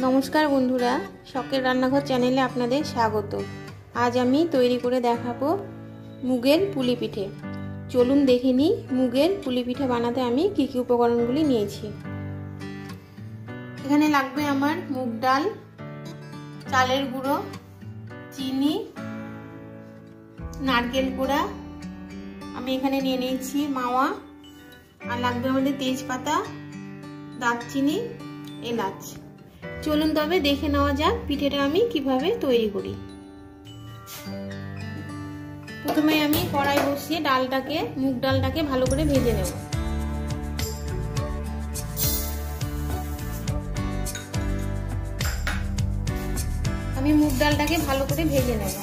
नमस्कार बंधुरा शखेर रान्नाघर चैनेले आपनादेर स्वागत। आज आमी तैरी करे देखाबो मुगेर पुली पिठे। चलुन देखे निई मुगेर पुली पिठे बानाते आमी कि कि उपकरणगुली नियेछि। एखाने लागबे आमार मुग डाल, चालेर गुঁড়ো, चीनी, नारकेल कोड़ा, आमी एखाने निये निয়েছি मावा, और लागबे आमादेर तेजपाता, दारचिनी, एलाच। चलुन तबे देखे नेওয়া যাক পিঠেটা আমি কিভাবে তৈরি করি। প্রথমে আমি কড়াই বসিয়ে ডালটাকে মুগ ডালটাকে ভালো করে ভেজে নেব। আমি মুগ ডালটাকে ভালো করে ভেজে নেব।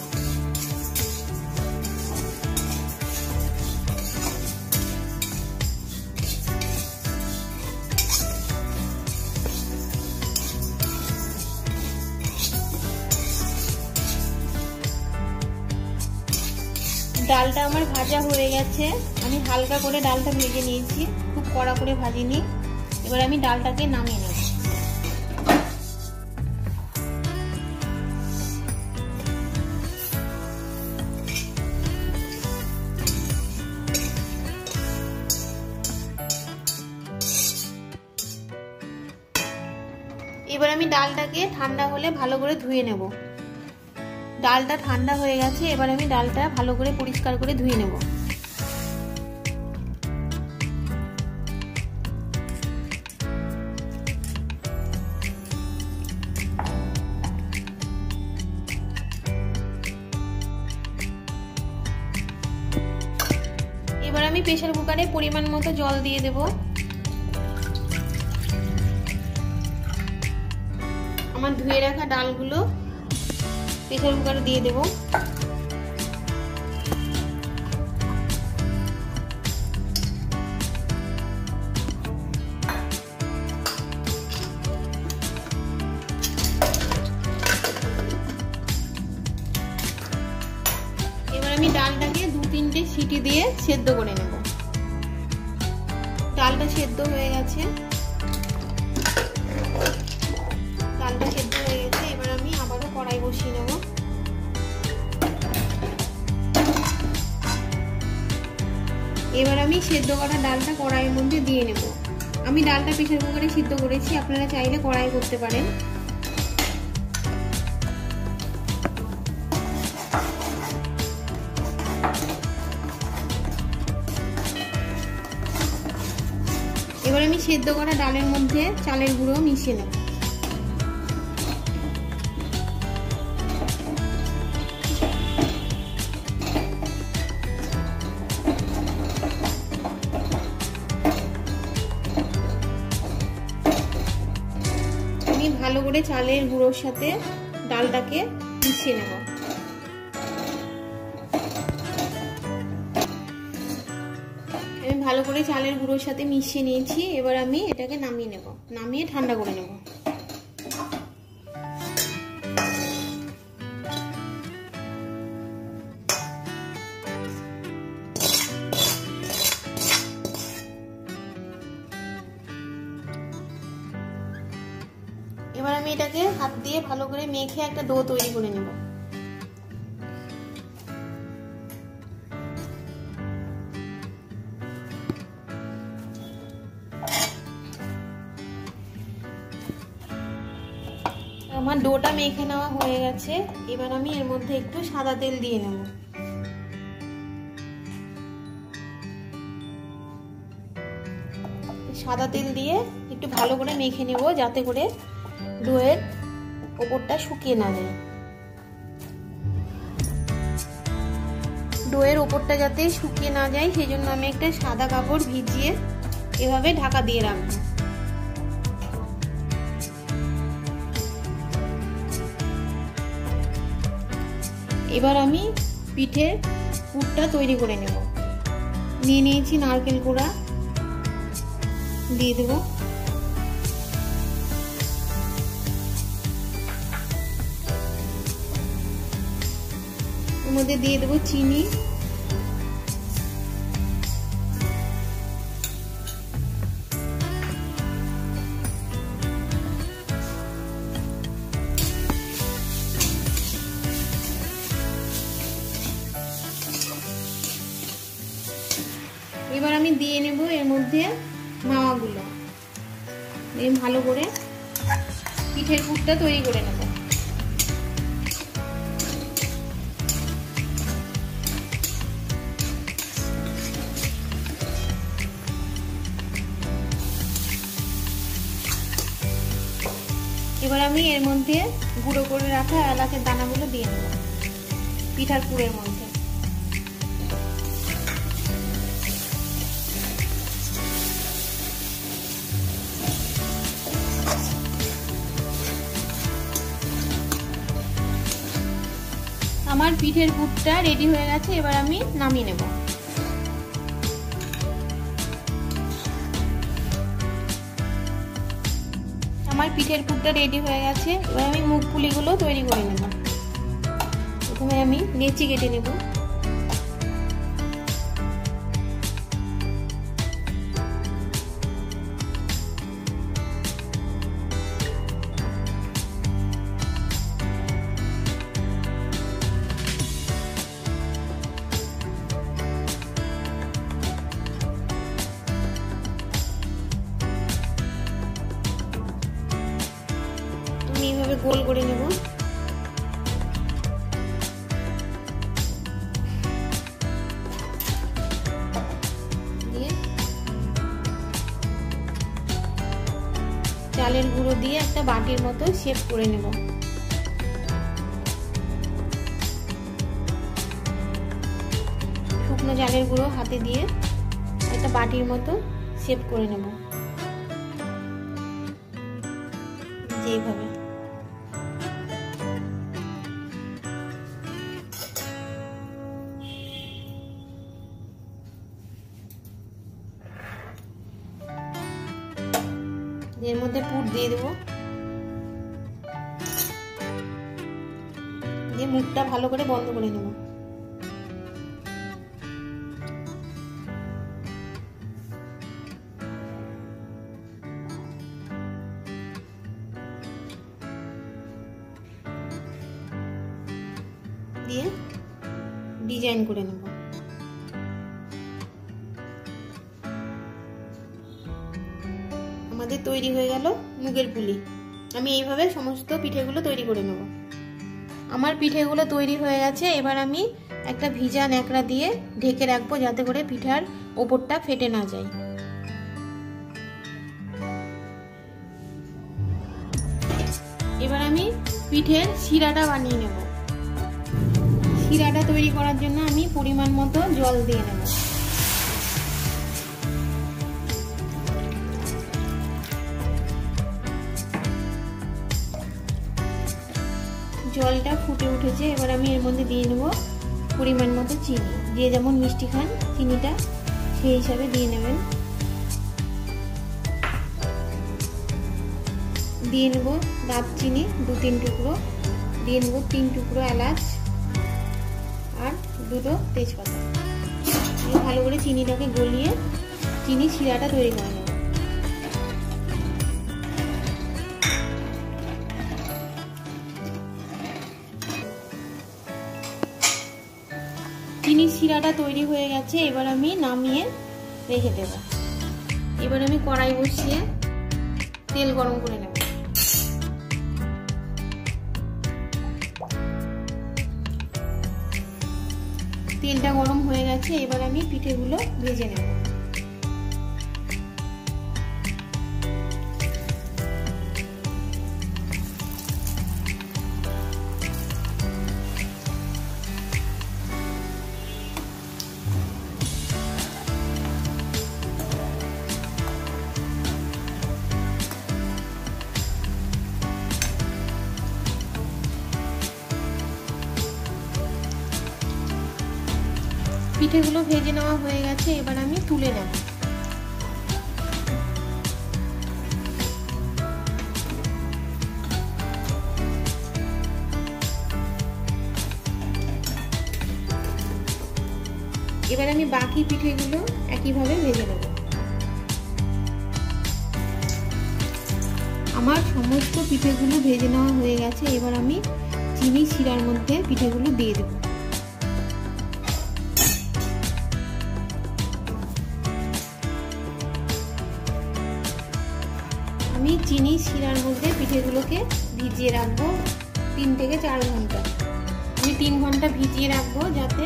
ডালটা আমার ভাজা হয়ে গেছে। আমি হালকা করে ডালটা ভেজে নিয়েছি, খুব কড়া করে ভাজিনি। এবার আমি ডালটাকে নামিয়ে নেব। এবার আমি ডালটাকে ঠান্ডা হলে ভালো করে ধুয়ে নেব। ডালটা ঠান্ডা হয়ে গেছে, এবার আমি ডালটা ভালো করে পরিষ্কার করে ধুয়ে নেব। এবার আমি প্রেসার কুকারে পরিমাণ মতো জল দিয়ে দেব। আমার ধুয়ে রাখা ডালগুলো প্রেসার কুকারে দিয়ে দেব। এবার আমি ডালটাকে 2-3টে সিটি দিয়ে সেদ্ধ করে নেব। ডালটা সেদ্ধ হয়ে গেছে। ডালটা সেদ্ধ হয়ে গেছে, এবার আমি আবারও কড়াই বসিয়ে নেব। এবার আমি সেদ্ধ করা ডালটা কড়াইয়ের মধ্যে দিয়ে নেব। আমি ডালটা প্রেসার কুকারে সিদ্ধ করেছি, আপনারা চাইলে কড়াই করতে পারেন। এবার আমি সেদ্ধ করা ডালের মধ্যে চালের গুঁড়ো মিশিয়ে নেব। ভালো করে চালের গুঁড়োর সাথে ডালটাকে মিশিয়ে নেব। আমি ভালো করে চালের গুঁড়োর সাথে মিশিয়ে নিয়েছি। এবার আমি এটাকে নামিয়ে নেব, নামিয়ে ঠান্ডা করে নেব। এবার আমি এটাকে হাত দিয়ে ভালো করে মেখে একটা ডো তৈরি করে নেব। আমার ডোটা মেখে নেওয়া হয়ে গেছে। এবার আমি এর মধ্যে একটু সাদা তেল দিয়ে নেব। সাদা তেল দিয়ে একটু ভালো করে মেখে নেব, যাতে করে ডোয়ের ওপরটা শুকিয়ে না যায়। ডোয়ের ওপরটা যাতে শুকিয়ে না যায় সেই জন্য আমি একটা সাদা কাপড় ভিজিয়ে এভাবে ঢাকা দিয়ে রাখবো। এবার আমি পিঠের পুরটা তৈরি করে নেব। নিয়ে নিয়েছি নারকেল কোড়া, দিয়ে দেবো। এর মধ্যে দিয়ে দেবো চিনি, এবার আমি দিয়ে নেব এর মধ্যে মাওয়াগুলো, ভালো করে পিঠের পুরটা তৈরি করে নেব। এবার আমি এর মধ্যে গুঁড়ো করে রাখা এলাচের দানাগুলো দিয়ে নেব পিঠার পুরের মধ্যে। আমার পিঠের পুরটা রেডি হয়ে গেছে, এবার আমি নামিয়ে নেব। আমার পিঠের পুরটা রেডি হয়ে গেছে, এবার আমি মুখপুলিগুলো তৈরি করে নেব। প্রথমে আমি লেচি কেটে নেব। এইভাবে গোল করে নেব। দিয়ে চালের গুঁড়ো দিয়ে একটা বাটির মতো শেপ করে নেব। শুকনো চালের গুঁড়ো হাতে দিয়ে একটা বাটির মতো শেপ করে নেব, যেভাবে। এর মধ্যে পুর দিয়ে দেবো, দিয়ে মুখটা ভালো করে বন্ধ করে নেব। দিয়ে ডিজাইন করে নেব। আমাদের তৈরি হয়ে গেল মুগের পুলি। আমি এইভাবে সমস্ত পিঠেগুলো তৈরি করে নেব। আমার পিঠেগুলো তৈরি হয়ে গেছে, এবার আমি একটা ভিজা ন্যাকড়া দিয়ে ঢেকে রাখবো যাতে করে পিঠার ওপরটা ফেটে না যায়। এবার আমি পিঠের শিরাটা বানিয়ে নেব। শিরাটা তৈরি করার জন্য আমি পরিমাণ মতো জল দিয়ে নেব। জলটা ফুটে উঠেছে, এবার আমি এর মধ্যে দিয়ে নেব পরিমাণ মতো চিনি। যে যেমন মিষ্টি খান চিনিটা সেই হিসাবে দিয়ে নেবেন। দিয়ে নেব দারচিনি 2-3 টুকরো, দিয়ে নেব 3 টুকরো এলাচ আর 2টো তেজপাতা। ভালো করে চিনিটাকে গলিয়ে চিনি শিরাটা তৈরি করে নেব। চিনি শিরাটা তৈরি হয়ে গেছে, এবার আমি নামিয়ে রেখে দেব। এবার আমি কড়াই বসিয়ে তেল গরম করে নেব। তেলটা গরম হয়ে গেছে, এবার আমি পিঠেগুলো ভেজে নেব। পিঠেগুলো ভেজে নেওয়া হয়ে গেছে, এবার আমি তুলে নেব। এবার আমি বাকি পিঠেগুলো একইভাবে ভেজে নেব। আমার সমস্ত পিঠেগুলো ভেজে নেওয়া হয়ে গেছে, এবার আমি চিনি শিরার মধ্যে পিঠেগুলো দিয়ে দেব। আমি চিনি শিরার মধ্যে পিঠেগুলোকে ভিজিয়ে রাখবো 3 থেকে 4 ঘন্টা। আমি 3 ঘন্টা ভিজিয়ে রাখবো যাতে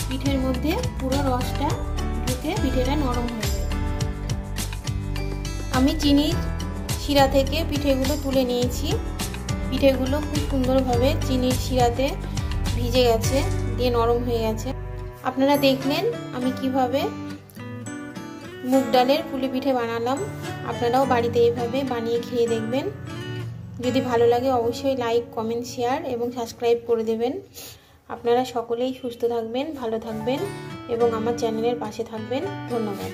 পিঠের মধ্যে পুরো রসটা ঢুকে পিঠেটা নরম হয়ে যায়। আমি চিনির শিরা থেকে পিঠেগুলো তুলে নিয়েছি। পিঠেগুলো খুব সুন্দরভাবে চিনির শিরাতে ভিজে গেছে, দিয়ে নরম হয়ে গেছে। আপনারা দেখলেন আমি কিভাবে মুগ ডালের পুলি পিঠে বানালাম। আপনারাও বাড়িতে এইভাবে বানিয়ে খেয়ে দেখবেন। যদি ভালো লাগে অবশ্যই লাইক, কমেন্ট, শেয়ার এবং সাবস্ক্রাইব করে দেবেন। আপনারা সকলেই সুস্থ থাকবেন, ভালো থাকবেন এবং আমার চ্যানেলের পাশে থাকবেন। ধন্যবাদ।